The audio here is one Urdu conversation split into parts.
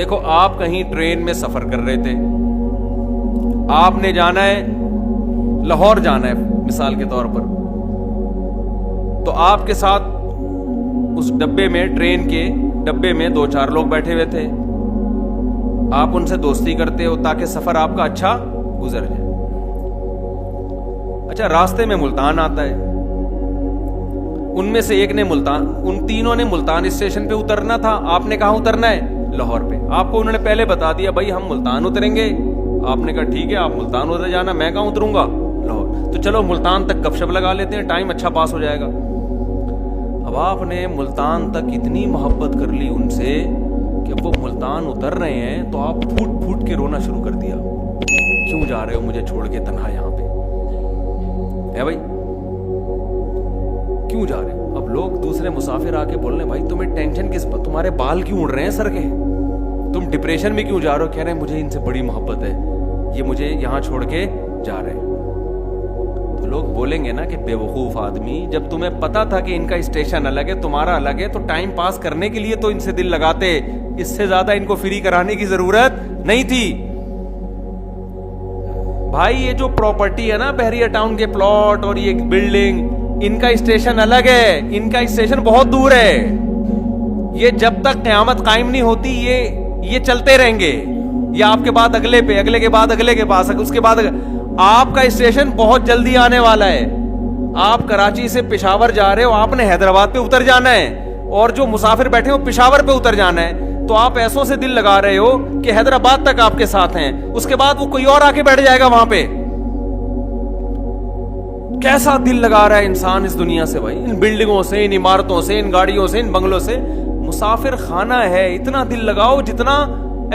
دیکھو آپ کہیں ٹرین میں سفر کر رہے تھے, آپ نے جانا ہے لاہور جانا ہے مثال کے طور پر, تو آپ کے ساتھ اس ڈبے میں, ٹرین کے ڈبے میں 2-4 لوگ بیٹھے ہوئے تھے. آپ ان سے دوستی کرتے ہو تاکہ سفر آپ کا اچھا گزر جائے. اچھا, راستے میں ملتان آتا ہے, ان میں سے ایک نے ملتان, ان تینوں نے ملتان اسٹیشن پہ اترنا تھا. آپ نے کہاں اترنا ہے؟ لاہور پہ. آپ کو انہوں نے پہلے بتا دیا بھائی ہم ملتان اتریں گے. آپ نے کہا ٹھیک ہے آپ ملتان اتر جانا, میں کہاں اتروں گا؟ لاہور. تو چلو ملتان تک گپ شپ لگا لیتے ہیں, ٹائم اچھا پاس ہو جائے گا. اب آپ نے ملتان تک اتنی محبت کر لی ان سے کہ وہ ملتان اتر رہے ہیں تو آپ پھوٹ پھوٹ کے رونا شروع کر دیا. کیوں جا رہے ہو مجھے چھوڑ کے تنہا یہاں پہ؟ ہے بھائی کیوں جا رہے ہو؟ اب لوگ دوسرے مسافر آ کے بول رہے ہیں بھائی تمہیں ٹینشن کس پر, تمہارے بال کیوں اڑ رہے ہیں سر کے, تم ڈپریشن میں کیوں جا رہے ہو؟ کہہ رہے ہیں مجھے ان سے بڑی محبت ہے, یہ مجھے یہاں چھوڑ کے جا رہے ہیں. تو لوگ بولیں گے نا کہ بے وقوف آدمی, جب تمہیں پتا تھا کہ ان کا اسٹیشن الگ ہے تمہارا الگ ہے تو ٹائم پاس کرنے کے لیے تو ان سے دل لگاتے, اس سے زیادہ ان کو فری کرانے کی ضرورت نہیں تھی. بھائی یہ جو پراپرٹی ہے نا بحریہ ٹاؤن کے پلاٹ اور یہ بلڈنگ, ان کا اسٹیشن الگ ہے, ان کا اسٹیشن بہت دور ہے. یہ جب تک قیامت قائم نہیں ہوتی یہ چلتے رہیں گے. یہ آپ کے بعد اگلے پہ, اگلے کے بعد اگلے کے پاس, اس کے بعد آپ کا اسٹیشن بہت جلدی آنے والا ہے. آپ کراچی سے پشاور جا رہے ہو, آپ نے حیدرآباد پہ اتر جانا ہے, اور جو مسافر بیٹھے ہو پشاور پہ اتر جانا ہے. تو آپ ایسوں سے دل لگا رہے ہو کہ حیدرآباد تک آپ کے ساتھ ہیں, اس کے بعد وہ کوئی اور آ کے بیٹھ جائے گا وہاں پہ. کیسا دل لگا رہا ہے انسان اس دنیا سے بھائی, ان بلڈنگوں سے, ان عمارتوں سے, ان گاڑیوں سے, ان بنگلوں سے. مسافر خانہ ہے, اتنا دل لگاؤ جتنا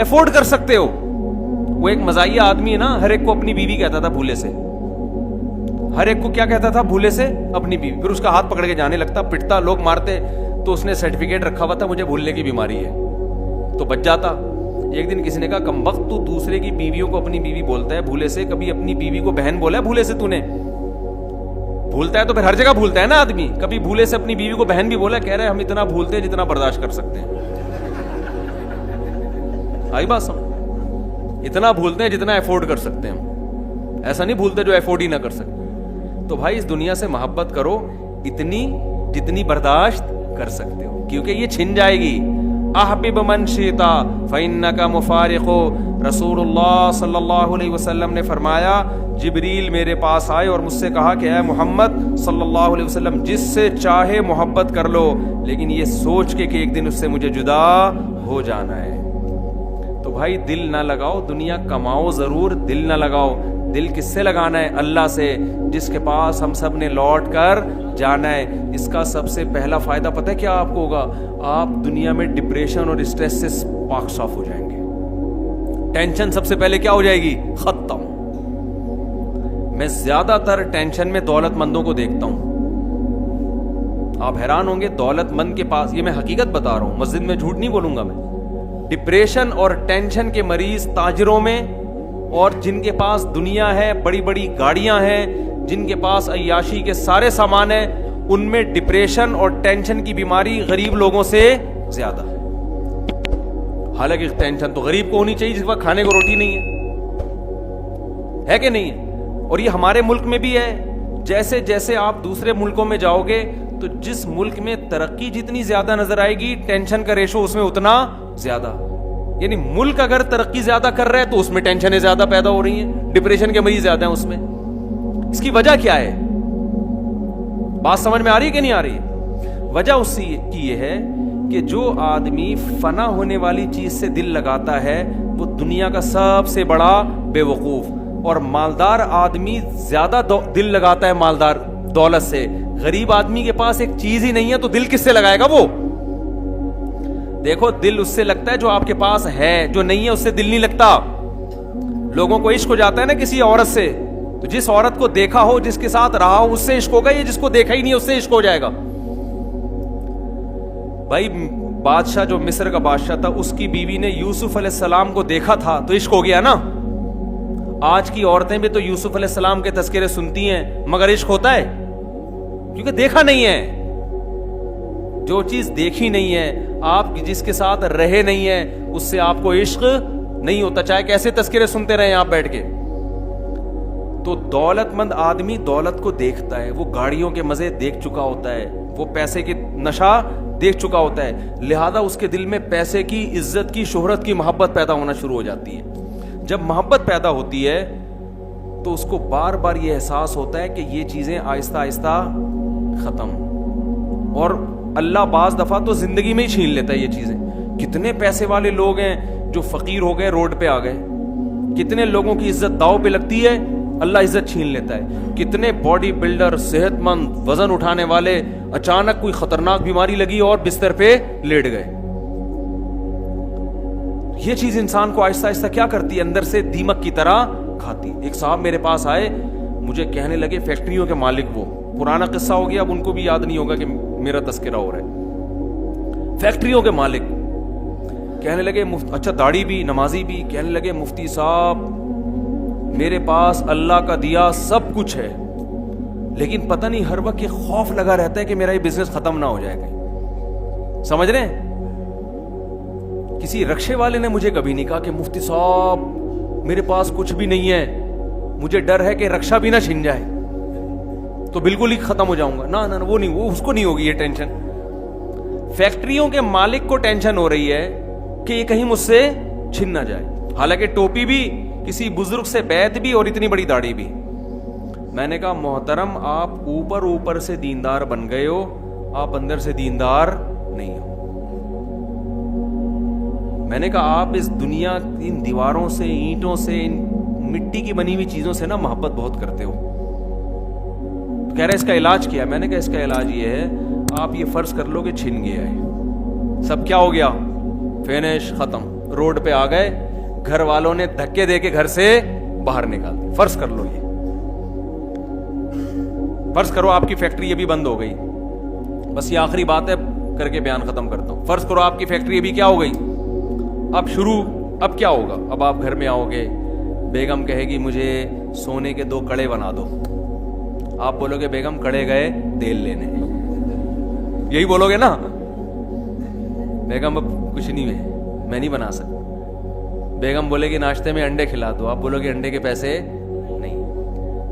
افورڈ کر سکتے ہو. وہ ایک مزاحیہ آدمی ہے نا, ہر ایک کو اپنی بیوی کہتا تھا بھولے سے, ہر ایک کو کیا کہتا تھا بھولے سے؟ اپنی بیوی. پھر اس کا ہاتھ پکڑ کے جانے لگتا, پٹتا, لوگ مارتے, تو اس نے سرٹیفکیٹ رکھا ہوا تھا مجھے بھولنے کی بیماری ہے, تو بچ جاتا. ایک دن کسی نے کہا کمبخت تو دوسرے کی بیویوں کو اپنی بیوی بولتا ہے بھولے سے, کبھی اپنی بیوی کو بہن بولا ہے بھولے سے تو نے؟ بھولتا ہے تو پھر ہر جگہ بھولتا ہے نا آدمی. کبھی بھولے سے اپنی بیوی کو بہن بھی بولا؟ کہہ رہے ہم اتنا بھولتے ہیں جتنا برداشت کر سکتے ہیں. آئی بات سمجھ؟ اتنا بھولتے ہیں جتنا افورڈ کر سکتے ہیں ہم, ایسا نہیں بھولتے جو افورڈ ہی نہ کر سکتے. تو بھائی اس دنیا سے محبت کرو اتنی جتنی برداشت کر سکتے ہو, کیونکہ یہ چھن جائے گی. احبب من شئتا فانک مفارق. رسول اللہ صلی اللہ علیہ وسلم نے فرمایا جبریل میرے پاس آئے اور مجھ سے کہا کہ اے محمد صلی اللہ علیہ وسلم جس سے چاہے محبت کر لو, لیکن یہ سوچ کے کہ ایک دن اس سے مجھے جدا ہو جانا ہے. تو بھائی دل نہ لگاؤ, دنیا کماؤ ضرور, دل نہ لگاؤ. دل کس سے لگانا ہے؟ اللہ سے, جس کے پاس ہم سب نے لوٹ کر جانا ہے. اس کا سب سے پہلا فائدہ پتہ ہے کیا آپ کو ہوگا؟ آپ دنیا میں ڈپریشن اور اسٹریس سے پاک صاف ہو جائیں گے. ٹینشن سب سے پہلے کیا ہو جائے گی؟ ختم. میں زیادہ تر ٹینشن میں دولت مندوں کو دیکھتا ہوں. آپ حیران ہوں گے دولت مند کے پاس, یہ میں حقیقت بتا رہا ہوں, مسجد میں جھوٹ نہیں بولوں گا میں, ڈپریشن اور ٹینشن کے مریض تاجروں میں, اور جن کے پاس دنیا ہے, بڑی بڑی گاڑیاں ہیں, جن کے پاس عیاشی کے سارے سامان ہیں, ان میں ڈپریشن اور ٹینشن کی بیماری غریب لوگوں سے زیادہ. حالانکہ ٹینشن تو غریب کو ہونی چاہیے جس کے پاس کھانے کو روٹی نہیں ہے کہ نہیں ہے؟ اور یہ ہمارے ملک میں بھی ہے. جیسے جیسے آپ دوسرے ملکوں میں جاؤ گے تو جس ملک میں ترقی جتنی زیادہ نظر آئے گی ٹینشن کا ریشو اس میں اتنا زیادہ. یعنی ملک اگر ترقی زیادہ کر رہا ہے تو اس میں ٹینشنیں زیادہ پیدا ہو رہی ہیں, ڈپریشن کے مریض زیادہ ہیں اس میں. اس کی وجہ کیا ہے؟ بات سمجھ میں آ رہی ہے کہ نہیں آ رہی؟ وجہ اس کی یہ ہے کہ جو آدمی فنا ہونے والی چیز سے دل لگاتا ہے وہ دنیا کا سب سے بڑا بے وقوف. اور مالدار آدمی زیادہ دل لگاتا ہے مالدار دولت سے. غریب آدمی کے پاس ایک چیز ہی نہیں ہے تو دل کس سے لگائے گا وہ؟ دیکھو دل اس سے لگتا ہے جو آپ کے پاس ہے, جو نہیں ہے اس سے دل نہیں لگتا. لوگوں کو عشق ہو جاتا ہے نا کسی عورت سے, تو جس عورت کو دیکھا ہو, جس کے ساتھ رہا ہو, اس سے عشق ہوگا, یہ جس کو دیکھا ہی نہیں اس سے عشق ہو جائے گا. بھائی بادشاہ جو مصر کا بادشاہ تھا اس کی بیوی نے یوسف علیہ السلام کو دیکھا تھا تو عشق ہو گیا نا. آج کی عورتیں بھی تو یوسف علیہ السلام کے تذکرے سنتی ہیں مگر عشق ہوتا ہے کیونکہ دیکھا نہیں ہے. جو چیز دیکھی نہیں ہے آپ جس کے ساتھ رہے نہیں ہیں اس سے آپ کو عشق نہیں ہوتا، چاہے کیسے تذکرے سنتے رہیں آپ بیٹھ کے. تو دولت مند آدمی دولت کو دیکھتا ہے، وہ گاڑیوں کے مزے دیکھ چکا ہوتا ہے، وہ پیسے کی نشہ دیکھ چکا ہوتا ہے، لہذا اس کے دل میں پیسے کی، عزت کی، شہرت کی محبت پیدا ہونا شروع ہو جاتی ہے. جب محبت پیدا ہوتی ہے تو اس کو بار بار یہ احساس ہوتا ہے کہ یہ چیزیں آہستہ آہستہ ختم، اور اللہ بعض دفعہ تو زندگی میں ہی چھین لیتا ہے یہ چیزیں. کتنے پیسے والے لوگ ہیں جو فقیر ہو گئے، روڈ پہ آ گئے. کتنے لوگوں کی عزت داؤ پہ لگتی ہے، اللہ عزت چھین لیتا ہے. کتنے باڈی بلڈر، صحت مند، وزن اٹھانے والے، اچانک کوئی خطرناک بیماری لگی اور بستر پہ لیٹ گئے. یہ چیز انسان کو آہستہ آہستہ کیا کرتی ہے، اندر سے دیمک کی طرح کھاتی. ایک صاحب میرے پاس آئے، مجھے کہنے لگے فیکٹریوں کے مالک، وہ پرانا قصہ ہو گیا، اب ان کو بھی یاد نہیں ہوگا کہ میرا تذکرہ ہو رہا ہے. فیکٹریوں کے مالک کہنے لگے، اچھا داڑھی بھی، نمازی بھی، کہنے لگے مفتی صاحب میرے پاس اللہ کا دیا سب کچھ ہے، لیکن پتہ نہیں ہر وقت یہ خوف لگا رہتا ہے کہ میرا یہ بزنس ختم نہ ہو جائے گا. سمجھ رہے ہیں؟ کسی رکشے والے نے مجھے کبھی نہیں کہا کہ مفتی صاحب میرے پاس کچھ بھی نہیں ہے، مجھے ڈر ہے کہ رکشہ بھی نہ چھن جائے تو بالکل ہی ختم ہو جاؤں گا. نہ وہ نہیں، وہ اس کو نہیں ہوگی یہ ٹینشن. فیکٹریوں کے مالک کو ٹینشن ہو رہی ہے کہ یہ کہیں مجھ سے چھن نہ جائے، حالانکہ ٹوپی بھی، کسی بزرگ سے بیعت بھی، اور اتنی بڑی داڑھی بھی. میں نے کہا محترم آپ اوپر سے دیندار بن گئے ہو، آپ اندر سے دیندار نہیں ہو. میں نے کہا آپ اس دنیا، ان دیواروں سے، اینٹوں سے، ان مٹی کی بنی ہوئی چیزوں سے نا محبت بہت کرتے ہو. کہہ رہے اس کا علاج کیا؟ میں نے کہا اس کا علاج یہ ہے، آپ یہ فرض کر لو کہ چھن گیا ہے، سب کیا ہو گیا، فینش، ختم، روڈ پہ آ گئے، گھر والوں نے دھکے دے کے گھر سے باہر نکال دی. فرض کر لو، یہ فرض کرو آپ کی فیکٹری یہ بھی بند ہو گئی. بس یہ آخری بات ہے کر کے بیان ختم کرتا ہوں. فرض کرو آپ کی فیکٹری بھی کیا ہو گئی. اب کیا ہوگا؟ اب آپ گھر میں آؤ گے، بیگم کہے گی مجھے سونے کے 2 کڑے بنا دو. آپ بولو گے بیگم کڑے گئے تیل لینے، یہی بولو گے نا. بیگم اب کچھ نہیں ہے، میں نہیں بنا سکتا. بیگم بولے گی ناشتے میں انڈے کھلا دو، آپ بولو گے انڈے کے پیسے نہیں.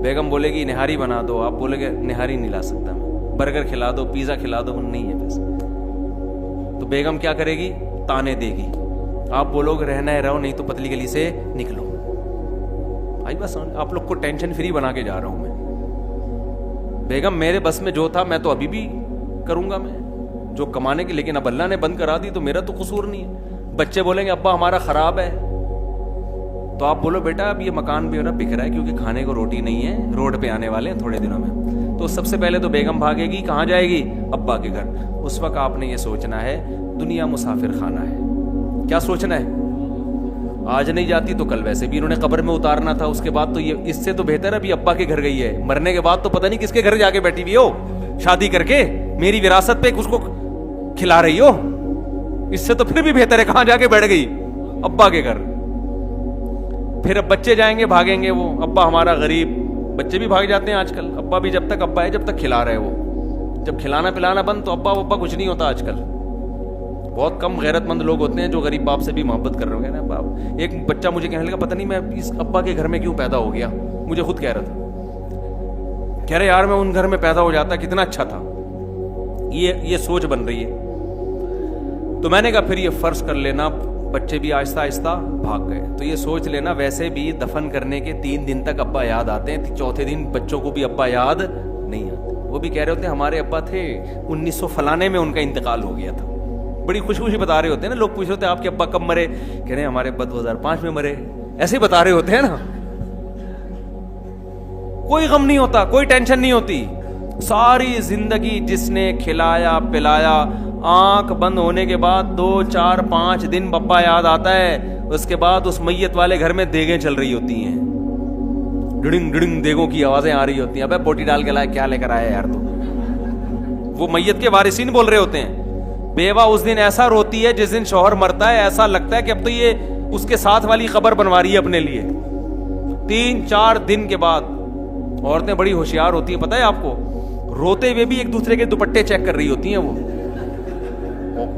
بیگم بولے گی نہاری بنا دو، آپ بولو گے نہاری نہیں لا سکتا میں. برگر کھلا دو، پیزا کھلا دو، نہیں ہے پیسے. تو بیگم کیا کرے گی؟ تانے دے گی. آپ بولو گے رہنا ہے رہو، نہیں تو پتلی گلی سے نکلو. آئی بس آپ لوگ کو ٹینشن فری بنا کے جا رہا ہوں میں. بیگم میرے بس میں جو تھا میں تو ابھی بھی کروں گا، میں جو کمانے کی، لیکن اب اللہ نے بند کرا دی تو میرا تو قصور نہیں ہے. بچے بولیں گے ابا ہمارا خراب ہے، تو آپ بولو بیٹا اب یہ مکان بھی بک رہا ہے کیونکہ کھانے کو روٹی نہیں ہے، روڈ پہ آنے والے ہیں تھوڑے دنوں میں. تو سب سے پہلے تو بیگم بھاگے گی، کہاں جائے گی؟ ابا کے گھر. اس وقت آپ نے یہ سوچنا ہے دنیا مسافر خانہ ہے. کیا سوچنا ہے؟ آج نہیں جاتی تو کل ویسے بھی انہوں نے قبر میں اتارنا تھا. اس کے بعد تو یہ اس سے تو بہتر ہے ابھی ابا کے گھر گئی ہے، مرنے کے بعد تو پتہ نہیں کس کے گھر جا کے بیٹھی ہوئی ہو شادی کر کے، میری وراثت پہ اس کو کھلا رہی ہو. اس سے تو پھر بھی بہتر ہے کہاں جا کے بیٹھ گئی؟ ابا کے گھر. پھر اب بچے جائیں گے، بھاگیں گے، وہ ابا ہمارا غریب. بچے بھی بھاگ جاتے ہیں آج کل. ابا بھی جب تک ابا ہے جب تک کھلا رہے، وہ جب کھلانا پلانا بند تو ابا کچھ نہیں ہوتا. آج کل بہت کم غیرت مند لوگ ہوتے ہیں جو غریب باپ سے بھی محبت کر رہے ہیں نا. باپ، ایک بچہ مجھے کہنے لگا پتہ نہیں میں اس ابا کے گھر میں کیوں پیدا ہو گیا. مجھے خود کہہ رہا تھا، کہہ رہے یار میں ان گھر میں پیدا ہو جاتا کتنا اچھا تھا. یہ سوچ بن رہی ہے. تو میں نے کہا پھر یہ فرض کر لینا بچے بھی آہستہ آہستہ بھاگ گئے تو یہ سوچ لینا ویسے بھی دفن کرنے کے 3 دن تک ابا یاد آتے ہیں، چوتھے دن بچوں کو بھی ابا یاد نہیں آتے. وہ بھی کہہ رہے ہوتے ہیں ہمارے ابا تھے 1900 فلانے میں ان کا انتقال ہو گیا تھا. بڑی خوشی خوشی بتا رہے ہوتے ہیں نا. لوگ پوچھ رہے ہوتے ہیں آپ کے ابا کب مرے؟ کہہ رہے ہیں ہمارے ابا 2005 میں مرے. ایسے ہی بتا رہے ہوتے ہیں نا. کوئی غم نہیں ہوتا، کوئی ٹینشن نہیں ہوتی. ساری زندگی جس نے کھلایا پلایا، آنکھ بند ہونے کے بعد 2 4 5 دن بپا یاد آتا ہے. اس کے بعد اس میت والے گھر میں دیگیں چل رہی ہوتی ہیں، ڈڑنگ ڈڑنگ دیگوں کی آوازیں آ رہی ہوتی ہیں. ابے بوٹی ڈال کے لائے، کیا لے کر آیا یار تو. وہ میت کے وارثین بول رہے ہوتے ہیں. بیوہ اس دن ایسا روتی ہے جس دن شوہر مرتا ہے، ایسا لگتا ہے کہ اب تو یہ اس کے ساتھ والی خبر بنوا رہی ہے اپنے لیے. 3 4 دن کے بعد عورتیں بڑی ہوشیار ہوتی ہیں، پتہ ہے آپ کو، روتے ہوئے بھی ایک دوسرے کے دوپٹے چیک کر رہی ہوتی ہیں. وہ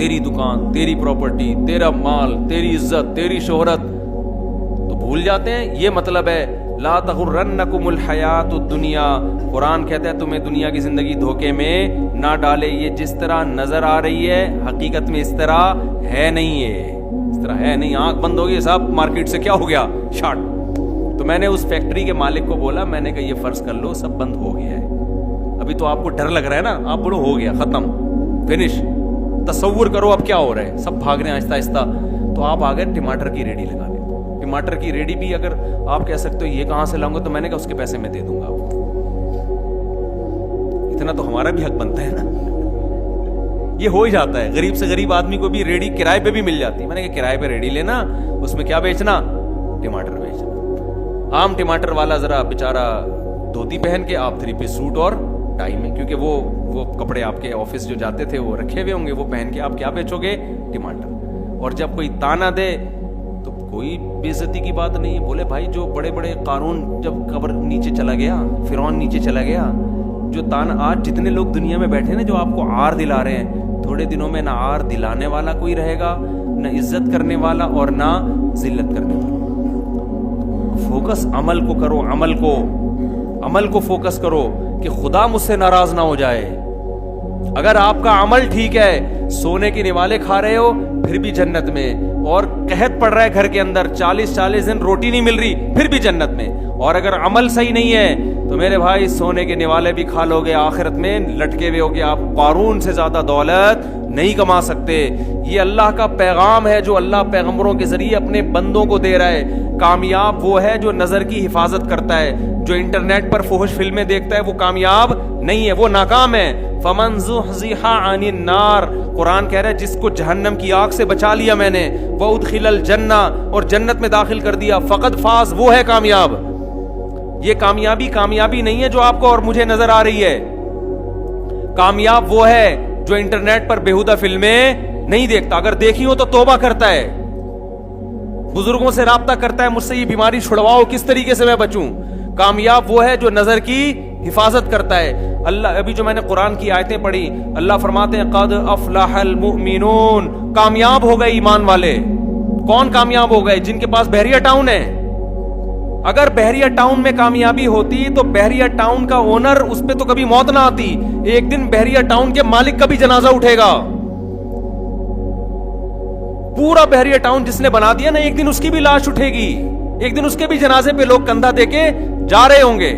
تیری دکان، تیری پراپرٹی، تیرا مال، تیری عزت، تیری شہرت، تو بھول جاتے ہیں یہ مطلب ہے لا تغرنکم الحیات الدنیا. قرآن کہتا ہے تمہیں دنیا کی زندگی دھوکے میں نہ ڈالے. یہ جس طرح نظر آ رہی ہے حقیقت میں اس طرح ہے نہیں ہے، اس طرح ہے نہیں. آنکھ بند ہو گئی صاحب، مارکیٹ سے کیا ہو گیا، شارٹ. تو میں نے اس فیکٹری کے مالک کو بولا، میں نے کہا یہ فرض کر لو سب بند ہو گیا ہے، ابھی تو آپ کو ڈر لگ رہا ہے نا، آپ بولو ہو گیا ختم فنش. تصور کرو اب کیا ہو رہا ہے، سب بھاگ رہے ہیں آہستہ آہستہ. تو آپ آ گئے ٹماٹر کی ریڈی لگانے. ٹماٹر کی ریڈی بھی اگر آپ کہہ سکتے ہو یہ کہاں سے لاؤں گا، تو میں نے کہا اس کے پیسے میں دے دوں گا آپ کو. اتنا تو ہمارا بھی حق بنتا ہے نا. یہ ہو ہی جاتا ہے، غریب سے غریب آدمی کو بھی ریڈی کرائے پہ بھی مل جاتی ہے. میں نے کہا کرائے پہ ریڈی لینا، اس میں کیا بیچنا، ٹماٹر بیچنا. عام ٹماٹر والا ذرا بیچارہ دھوتی پہن کے، آپ 3 پیس سوٹ اور ٹائی میں، کیونکہ وہ کپڑے آپ کے آفس جو جاتے تھے وہ رکھے ہوئے ہوں گے، وہ پہن کے آپ کیا بیچو گے، ٹماٹر. اور جب کوئی تانا دے تو کوئی بے عزتی کی بات نہیں ہے. بولے بھائی جو بڑے بڑے قارون جب قبر نیچے چلا گیا، فرعون نیچے چلا گیا، جو تانا آج جتنے لوگ دنیا میں بیٹھے نا جو آپ کو عار دلا رہے ہیں، تھوڑے دنوں میں نہ عار دلانے والا کوئی رہے گا، نہ عزت کرنے والا اور نہ ذلت کرنے والا. فوکس عمل کو کرو، عمل کو فوکس کرو کہ خدا مجھ سے ناراض نہ ہو جائے. اگر آپ کا عمل ٹھیک ہے، سونے کے نوالے کھا رہے ہو پھر بھی جنت میں، اور قحط پڑ رہا ہے گھر کے اندر، 40 دن روٹی نہیں مل رہی پھر بھی جنت میں. اور اگر عمل صحیح نہیں ہے تو میرے بھائی سونے کے نوالے بھی کھا لو گے، آخرت میں لٹکے ہوئے ہوگے. آپ قارون سے زیادہ دولت نہیں کما سکتے. یہ اللہ کا پیغام ہے جو اللہ پیغمبروں کے ذریعے اپنے بندوں کو دے رہا ہے. کامیاب وہ ہے جو نظر کی حفاظت کرتا ہے. جو انٹرنیٹ پر فحش فلمیں دیکھتا ہے وہ کامیاب نہیں ہے، وہ ناکام ہے. فمن زحزح عن النار، قرآن کہہ رہا ہے جس کو جہنم کی آگ سے بچا لیا میں نے، وادخل الجنہ، اور جنت میں داخل کر دیا، فقد فاز، وہ ہے کامیاب. یہ کامیابی نہیں ہے جو آپ کو اور مجھے نظر آ رہی ہے. کامیاب وہ ہے جو انٹرنیٹ پر بےہودہ فلمیں نہیں دیکھتا، اگر دیکھی ہو تو توبہ کرتا ہے، بزرگوں سے رابطہ کرتا ہے، مجھ سے یہ بیماری چھڑواؤ، کس طریقے سے میں بچوں. کامیاب وہ ہے جو نظر کی حفاظت کرتا ہے. اللہ ابھی جو میں نے قرآن کی آیتیں پڑھی، اللہ فرماتے ہیں قد افلح المؤمنون، کامیاب ہو گئے ایمان والے. کون کامیاب ہو گئے؟ جن کے پاس بحریہ ٹاؤن ہے. اگر بحریہ ٹاؤن میں کامیابی ہوتی تو بحریہ ٹاؤن کا اونر، اس پہ تو کبھی موت نہ آتی. ایک دن بحریہ ٹاؤن کے مالک کا بھی جنازہ اٹھے گا. پورا بحریہ ٹاؤن جس نے بنا دیا نا، ایک دن اس کی بھی لاش اٹھے گی، ایک دن اس کے بھی جنازے پہ لوگ کندھا دے کے جا رہے ہوں گے.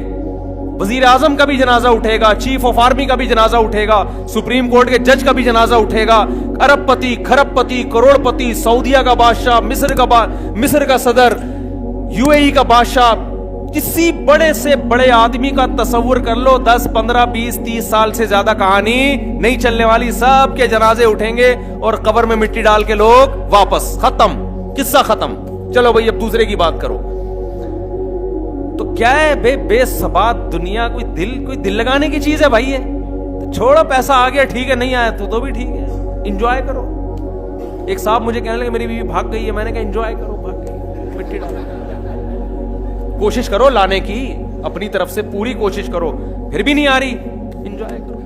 وزیر اعظم کا بھی جنازہ اٹھے گا، چیف آف آرمی کا بھی جنازہ اٹھے گا، سپریم کورٹ کے جج کا بھی جنازہ اٹھے گا. ارب پتی، کھرب پتی، کروڑ پتی، سعودیہ کا بادشاہ، مصر کا صدر، UAE کا بادشاہ، کسی بڑے سے بڑے آدمی کا تصور کر لو، 10 15 20 30 سال سے زیادہ کہانی نہیں چلنے والی. سب کے جنازے اٹھیں گے اور قبر میں مٹی ڈال کے لوگ واپس، ختم، قصہ ختم. چلو بھائی اب دوسرے کی بات کرو. تو کیا ہے بے ثبات دنیا، کوئی دل لگانے کی چیز ہے بھائی. ہے چھوڑو، پیسہ آ گیا ٹھیک ہے، نہیں آیا تو بھی ٹھیک ہے، انجوائے کرو. ایک صاحب مجھے کہنے لگے میری بیوی بھاگ گئی ہے، میں نے کہا انجوائے کرو، بھاگ گئی مٹی ڈالو، کوشش کرو لانے کی، اپنی طرف سے پوری کوشش کرو، پھر بھی نہیں آ رہی، انجوائے کرو.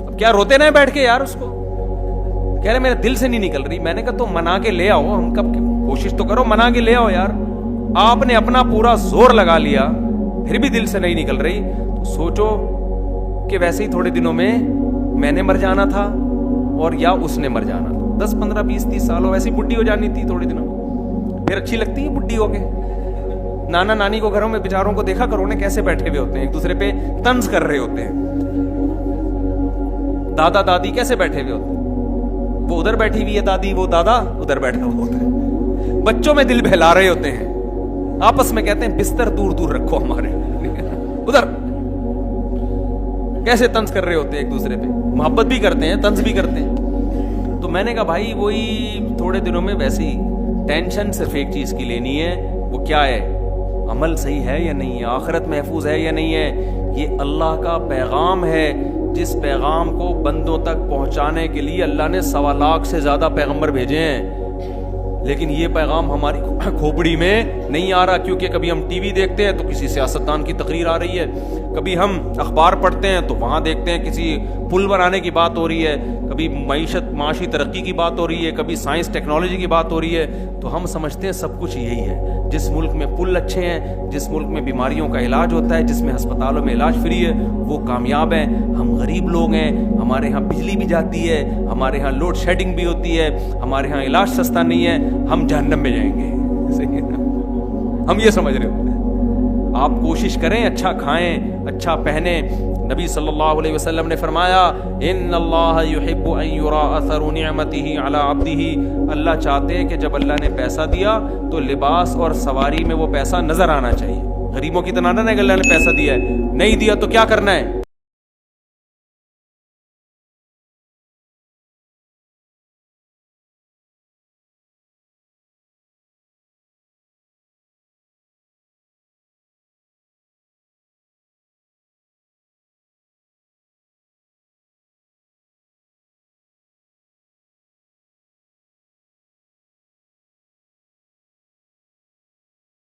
اب کیا روتے نہ بیٹھ کے یار اس کو، کہہ رہے میرے دل سے نہیں نکل رہی. میں نے کہا تو منا کے لے آؤ، ہم کب کوشش تو کرو، منا کے لے آؤ یار. آپ نے اپنا پورا زور لگا لیا پھر بھی دل سے نہیں نکل رہی، تو سوچو کہ ویسے ہی تھوڑے دنوں میں نے مر جانا تھا اور یا اس نے مر جانا تھا. 10 15 20 30 سال ہو، ویسے ہی بڈھی ہو جانی تھی تھوڑے دنوں میں. پھر اچھی لگتی ہے بڈھی ہو کے. نانا نانی کو گھروں میں بیچاروں کو دیکھا کرو نا، کیسے بیٹھے ہوئے ہوتے ہیں، ایک دوسرے پہ طنز کر رہے ہوتے ہیں. دادا دادی کیسے بیٹھے ہوئے ہوتے ہیں، وہ ادھر بیٹھی ہوئی ہے دادی، وہ دادا ادھر بیٹھا ہوا ہوتا ہے. بچوں میں دل بہلا رہے ہوتے ہیں، آپس میں کہتے ہیں بستر دور دور رکھو ہمارے، ادھر کیسے طنز کر رہے ہوتے ہیں ایک دوسرے پہ. محبت بھی کرتے ہیں، طنز بھی کرتے ہیں. تو میں نے کہا بھائی وہی تھوڑے دنوں میں ویسی ٹینشن صرف ایک چیز کی لینی ہے، وہ کیا ہے، عمل صحیح ہے یا نہیں ہے، آخرت محفوظ ہے یا نہیں ہے. یہ اللہ کا پیغام ہے، جس پیغام کو بندوں تک پہنچانے کے لیے اللہ نے 1.25 لاکھ سے زیادہ پیغمبر بھیجے ہیں. لیکن یہ پیغام ہماری کھوپڑی میں نہیں آ رہا، کیونکہ کبھی ہم ٹی وی دیکھتے ہیں تو کسی سیاستدان کی تقریر آ رہی ہے، کبھی ہم اخبار پڑھتے ہیں تو وہاں دیکھتے ہیں کسی پل بنانے کی بات ہو رہی ہے، کبھی معاشی ترقی کی بات ہو رہی ہے، کبھی سائنس ٹیکنالوجی کی بات ہو رہی ہے، تو ہم سمجھتے ہیں سب کچھ یہی ہے۔ جس ملک میں پل اچھے ہیں، جس ملک میں بیماریوں کا علاج ہوتا ہے، جس میں ہسپتالوں میں علاج فری ہے، وہ کامیاب ہیں۔ ہم غریب لوگ ہیں، ہمارے ہاں بجلی بھی جاتی ہے، ہمارے ہاں لوڈ شیڈنگ بھی ہوتی ہے، ہمارے ہاں علاج سستا نہیں ہے، ہم جہنم میں جائیں گے۔ صحیح ہے نا؟ ہم یہ سمجھ رہے ہوتے ہیں۔ آپ کوشش کریں، اچھا کھائیں، اچھا پہنیں۔ نبی صلی اللہ علیہ وسلم نے فرمایا ان اللہ یحب ان یرا اثر نعمته علی عبدہ، اللہ چاہتے ہیں کہ جب اللہ نے پیسہ دیا تو لباس اور سواری میں وہ پیسہ نظر آنا چاہیے۔ غریبوں کی طرح نہ کہ اللہ نے پیسہ دیا ہے، نہیں دیا تو کیا کرنا ہے،